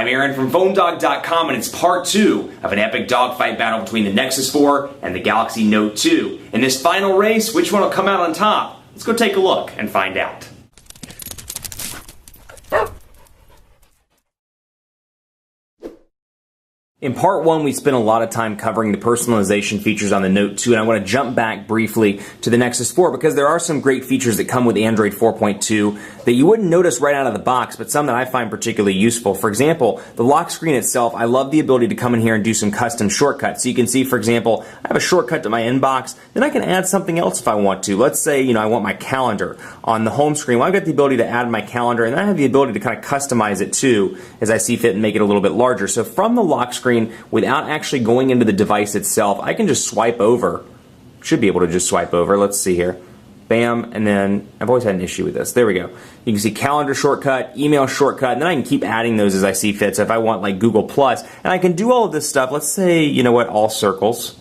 I'm Aaron from PhoneDog.com, and it's part 2 of an epic dogfight battle between the Nexus 4 and the Galaxy Note 2. In this final race, which one will come out on top? Let's go take a look and find out. In part 1, we spent a lot of time covering the personalization features on the Note 2, and I want to jump back briefly to the Nexus 4 because there are some great features that come with Android 4.2 that you wouldn't notice right out of the box, but some that I find particularly useful. For example, the lock screen itself, I love the ability to come in here and do some custom shortcuts. So you can see, for example, I have a shortcut to my inbox, then I can add something else if I want to. Let's say, I want my calendar on the home screen. Well, I've got the ability to add my calendar, and then I have the ability to kind of customize it too as I see fit and make it a little bit larger. So from the lock screen, without actually going into the device itself, I can just swipe over. Should be able to just swipe over. Let's see here. Bam, and then I've always had an issue with this. There we go. You can see calendar shortcut, email shortcut, and then I can keep adding those as I see fit. So if I want like Google Plus, and I can do all of this stuff. Let's say, all circles.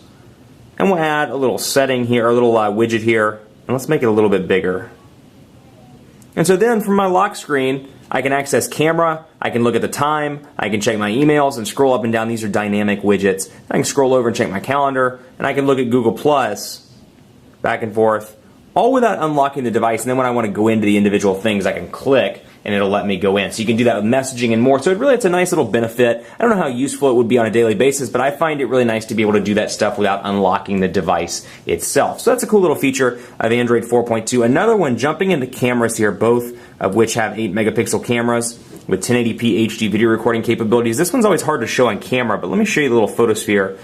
And we'll add a little setting here, a little widget here, and let's make it a little bit bigger. And so then from my lock screen, I can access camera, I can look at the time, I can check my emails and scroll up and down. These are dynamic widgets. I can scroll over and check my calendar, and I can look at Google Plus, back and forth, all without unlocking the device. And then when I want to go into the individual things, I can click and it'll let me go in. So you can do that with messaging and more. So it's a nice little benefit. I don't know how useful it would be on a daily basis, but I find it really nice to be able to do that stuff without unlocking the device itself. So that's a cool little feature of Android 4.2. Another one, jumping into cameras here, both of which have 8 megapixel cameras with 1080p HD video recording capabilities. This one's always hard to show on camera, but let me show you the little photosphere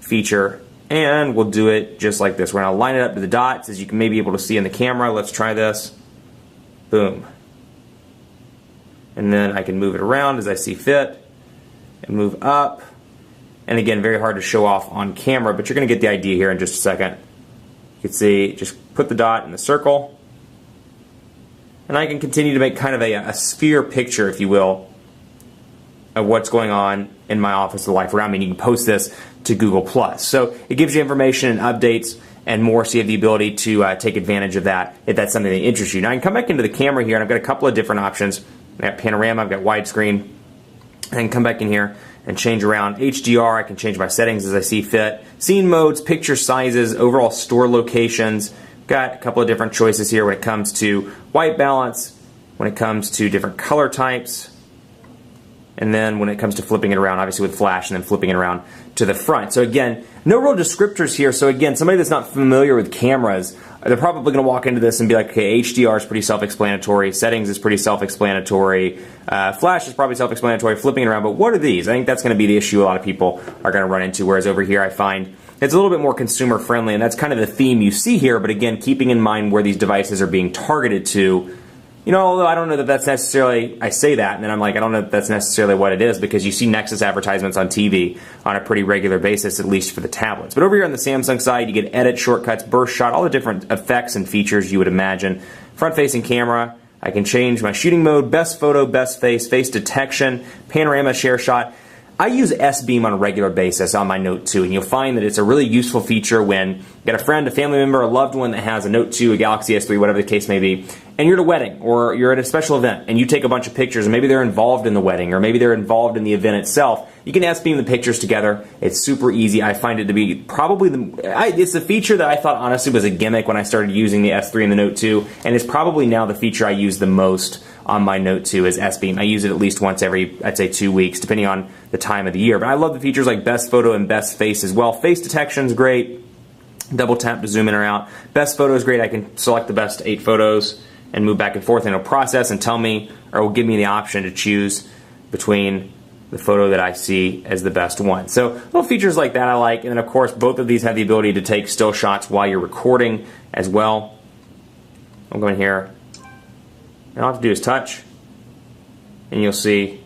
feature. And we'll do it just like this. We're going to line it up to the dots, as you can maybe be able to see in the camera. Let's try this. Boom. And then I can move it around as I see fit and move up. And again, very hard to show off on camera, but you're going to get the idea here in just a second. You can see, just put the dot in the circle. And I can continue to make kind of a sphere picture, if you will, of what's going on in my office, the life around me. And you can post this to Google+. So it gives you information and updates and more, so you have the ability to take advantage of that if that's something that interests you. Now I can come back into the camera here, and I've got a couple of different options. I've got panorama, I've got widescreen. I can come back in here and change around HDR. I can change my settings as I see fit. Scene modes, picture sizes, overall store locations. Got a couple of different choices here when it comes to white balance, when it comes to different color types, and then when it comes to flipping it around, obviously with flash, and then flipping it around to the front. So again, no real descriptors here. So again, somebody that's not familiar with cameras, they're probably going to walk into this and be like, okay, HDR is pretty self-explanatory, settings is pretty self-explanatory, flash is probably self-explanatory, flipping it around, but what are these? I think that's going to be the issue a lot of people are going to run into, whereas over here I find it's a little bit more consumer friendly, and that's kind of the theme you see here, but again, keeping in mind where these devices are being targeted to. Although I don't know that that's necessarily, I say that, and then I'm like, I don't know that that's necessarily what it is, because you see Nexus advertisements on TV on a pretty regular basis, at least for the tablets. But over here on the Samsung side, you get edit, shortcuts, burst shot, all the different effects and features you would imagine. Front-facing camera, I can change my shooting mode, best photo, best face, face detection, panorama, share shot. I use S-Beam on a regular basis on my Note 2, and you'll find that it's a really useful feature when you got a friend, a family member, a loved one that has a Note 2, a Galaxy S3, whatever the case may be, and you're at a wedding or you're at a special event and you take a bunch of pictures, and maybe they're involved in the wedding or maybe they're involved in the event itself. You can S-Beam the pictures together. It's super easy. I find it to be probably it's the feature that I thought honestly was a gimmick when I started using the S3 and the Note 2, and it's probably now the feature I use the most on my Note 2 is S-Beam. I use it at least once every, I'd say, 2 weeks, depending on the time of the year. But I love the features like best photo and best face as well. Face detection is great. Double tap to zoom in or out. Best photo is great. I can select the best 8 photos and move back and forth, and it'll process and tell me, or will give me the option to choose between the photo that I see as the best one. So little features like that I like. And then of course both of these have the ability to take still shots while you're recording as well. I'll go in here. And all I have to do is touch, and you'll see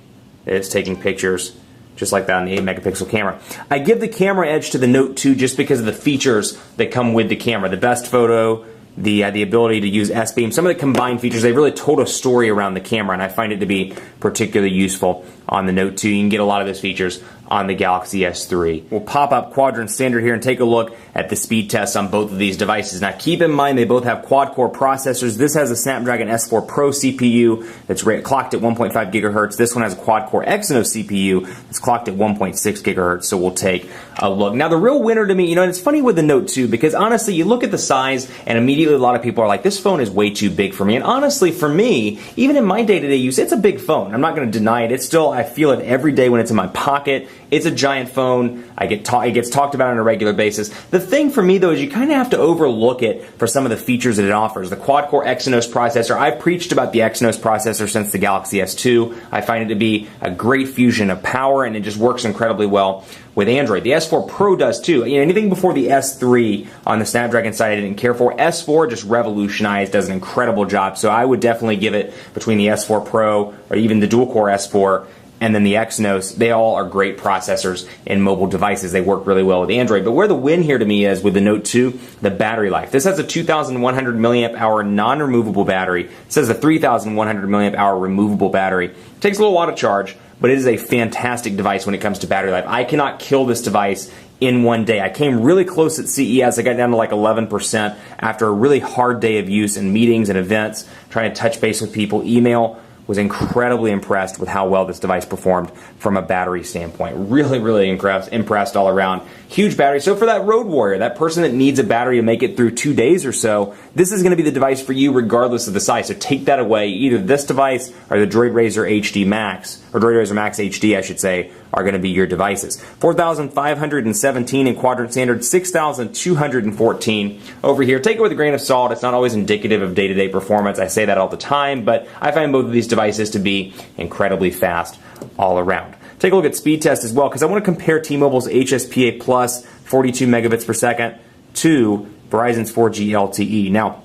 that it's taking pictures just like that on the 8 megapixel camera. I give the camera edge to the Note 2 just because of the features that come with the camera. The best photo, the ability to use S-Beam, some of the combined features, they really told a story around the camera, and I find it to be particularly useful on the Note 2. You can get a lot of those features on the Galaxy S3. We'll pop up quadrant standard here and take a look at the speed tests on both of these devices. Now keep in mind they both have quad-core processors. This has a Snapdragon S4 Pro CPU that's clocked at 1.5 gigahertz. This one has a quad-core Exynos CPU that's clocked at 1.6 gigahertz, so we'll take a look. Now the real winner to me, and it's funny with the Note 2, because honestly, you look at the size and immediately a lot of people are like, this phone is way too big for me. And honestly, for me, even in my day-to-day use, it's a big phone. I'm not going to deny it. It's still, I feel it every day when it's in my pocket. It's a giant phone. It gets talked about on a regular basis. The thing for me, though, is you kind of have to overlook it for some of the features that it offers. The quad-core Exynos processor, I've preached about the Exynos processor since the Galaxy S2. I find it to be a great fusion of power, and it just works incredibly well with Android. The S4 Pro does too. Anything before the S3 on the Snapdragon side I didn't care for. S4 just revolutionized, does an incredible job. So I would definitely give it between the S4 Pro or even the dual-core S4 and then the Exynos. They all are great processors in mobile devices. They work really well with Android. But where the win here to me is with the Note 2, the battery life. This has a 2,100 milliamp hour non-removable battery. It says a 3,100 milliamp hour removable battery. It takes a little while to charge, but it is a fantastic device when it comes to battery life. I cannot kill this device in one day. I came really close at CES. I got down to like 11% after a really hard day of use in meetings and events, trying to touch base with people, email. Was incredibly impressed with how well this device performed from a battery standpoint. Really, really impressed all around. Huge battery. So for that road warrior, that person that needs a battery to make it through 2 days or so, this is going to be the device for you regardless of the size. So take that away. Either this device or the Droid Razr HD Max, or Droid Razr Max HD, I should say, are going to be your devices. 4,517 in quadrant standard, 6,214 over here. Take it with a grain of salt. It's not always indicative of day-to-day performance. I say that all the time, but I find both of these devices to be incredibly fast all around. Take a look at speed test as well, because I want to compare T-Mobile's HSPA Plus 42 megabits per second to Verizon's 4G LTE. Now,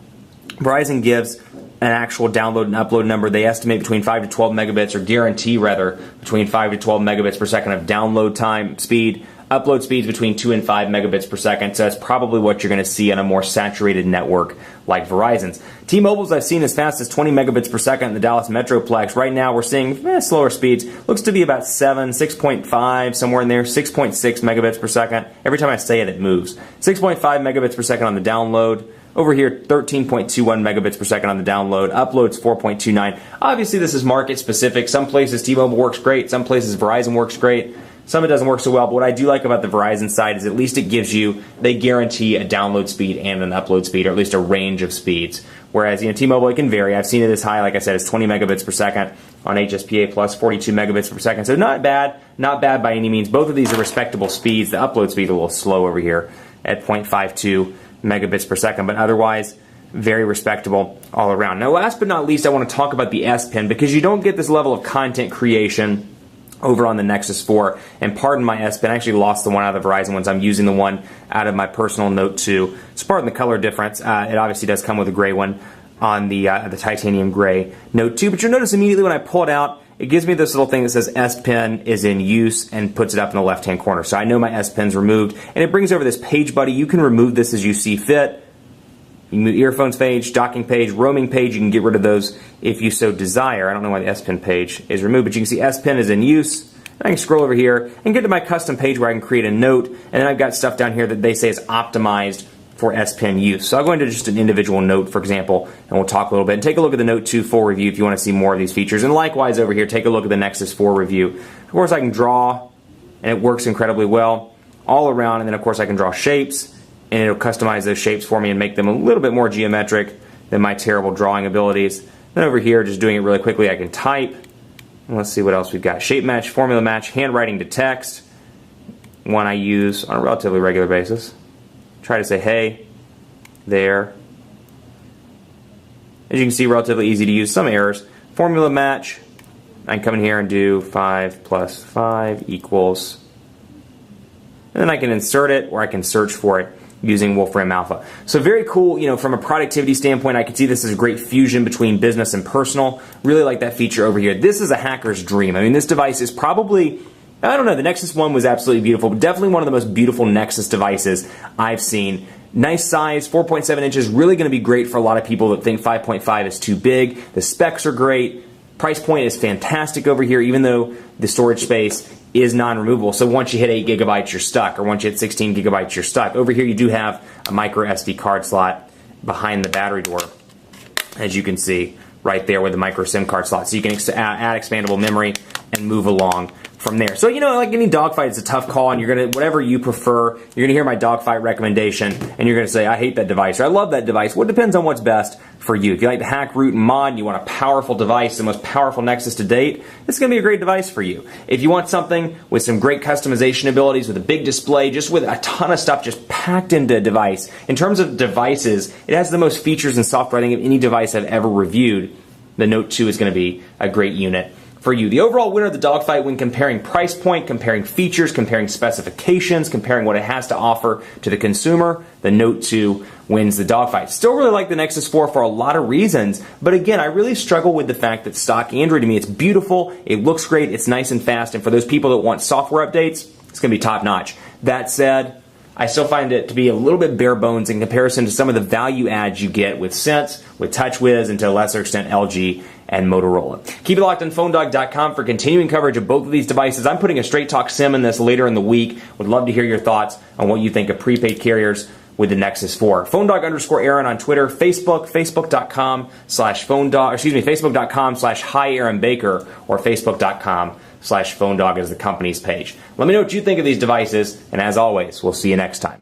Verizon gives an actual download and upload number. They estimate between 5 to 12 megabits, or guarantee rather, between 5 to 12 megabits per second of download time speed. Upload speeds between 2 and 5 megabits per second, so that's probably what you're going to see on a more saturated network like Verizon's. T-Mobile's I've seen as fast as 20 megabits per second in the Dallas Metroplex. Right now we're seeing slower speeds. Looks to be about 6.5, somewhere in there, 6.6 megabits per second. Every time I say it, it moves. 6.5 megabits per second on the download. Over here, 13.21 megabits per second on the download. Upload's 4.29. Obviously, this is market specific. Some places T-Mobile works great. Some places Verizon works great. Some it doesn't work so well, but what I do like about the Verizon side is at least it gives you, they guarantee a download speed and an upload speed, or at least a range of speeds. Whereas, T-Mobile, it can vary. I've seen it as high, like I said, as 20 megabits per second on HSPA Plus, 42 megabits per second. So not bad by any means. Both of these are respectable speeds. The upload speed is a little slow over here at 0.52 megabits per second, but otherwise, very respectable all around. Now, last but not least, I want to talk about the S Pen, because you don't get this level of content creation over on the Nexus 4, and pardon my S Pen, I actually lost the one out of the Verizon ones. I'm using the one out of my personal Note 2. So pardon the color difference. It obviously does come with a gray one on the titanium gray Note 2, but you'll notice immediately when I pull it out, it gives me this little thing that says S Pen is in use and puts it up in the left-hand corner. So I know my S Pen's removed, and it brings over this page buddy. You can remove this as you see fit. You can move earphones page, docking page, roaming page. You can get rid of those if you so desire. I don't know why the S Pen page is removed, but you can see S Pen is in use. And I can scroll over here and get to my custom page where I can create a note, and then I've got stuff down here that they say is optimized for S Pen use. So I'll go into just an individual note, for example, and we'll talk a little bit. And take a look at the Note 2 full review if you want to see more of these features. And likewise over here, take a look at the Nexus 4 review. Of course, I can draw, and it works incredibly well all around. And then, of course, I can draw shapes, and it'll customize those shapes for me and make them a little bit more geometric than my terrible drawing abilities. Then over here, just doing it really quickly, I can type. And let's see what else we've got. Shape match, formula match, handwriting to text. One I use on a relatively regular basis. Try to say hey, there. As you can see, relatively easy to use. Some errors. Formula match. I can come in here and do 5 plus 5 equals. And then I can insert it, or I can search for it using Wolfram Alpha. So very cool, from a productivity standpoint. I can see this is a great fusion between business and personal. Really like that feature over here. This is a hacker's dream. I mean, this device is probably, I don't know, the Nexus 1 was absolutely beautiful, but definitely one of the most beautiful Nexus devices I've seen. Nice size, 4.7 inches, really going to be great for a lot of people that think 5.5 is too big. The specs are great. Price point is fantastic over here, even though the storage space is non-removable. So once you hit 8 gigabytes, you're stuck, or once you hit 16 gigabytes, you're stuck. Over here, you do have a micro SD card slot behind the battery door, as you can see right there with the micro SIM card slot. So you can add expandable memory and move along from there. So, you know, like any Dogfight, it's a tough call, and you're going to, whatever you prefer, you're going to hear my Dogfight recommendation, and you're going to say, I hate that device, or I love that device. Well, it depends on what's best for you. If you like to hack, root, and mod, and you want a powerful device, the most powerful Nexus to date, it's going to be a great device for you. If you want something with some great customization abilities, with a big display, just with a ton of stuff just packed into a device, in terms of devices, it has the most features and software I think of any device I've ever reviewed. The Note 2 is going to be a great unit for you. The overall winner of the Dogfight when comparing price point, comparing features, comparing specifications, comparing what it has to offer to the consumer, the Note 2 wins the Dogfight. Still really like the Nexus 4 for a lot of reasons, but again, I really struggle with the fact that stock Android, to me, it's beautiful, it looks great, it's nice and fast, and for those people that want software updates, it's going to be top notch. That said, I still find it to be a little bit bare bones in comparison to some of the value adds you get with Sense, with TouchWiz, and to a lesser extent LG and Motorola. Keep it locked on PhoneDog.com for continuing coverage of both of these devices. I'm putting a Straight Talk SIM in this later in the week. Would love to hear your thoughts on what you think of prepaid carriers with the Nexus 4. PhoneDog_Aaron on Twitter, Facebook, Facebook.com/PhoneDog, Facebook.com/Hi Aaron Baker, or Facebook.com/PhoneDog is the company's page. Let me know what you think of these devices, and as always, we'll see you next time.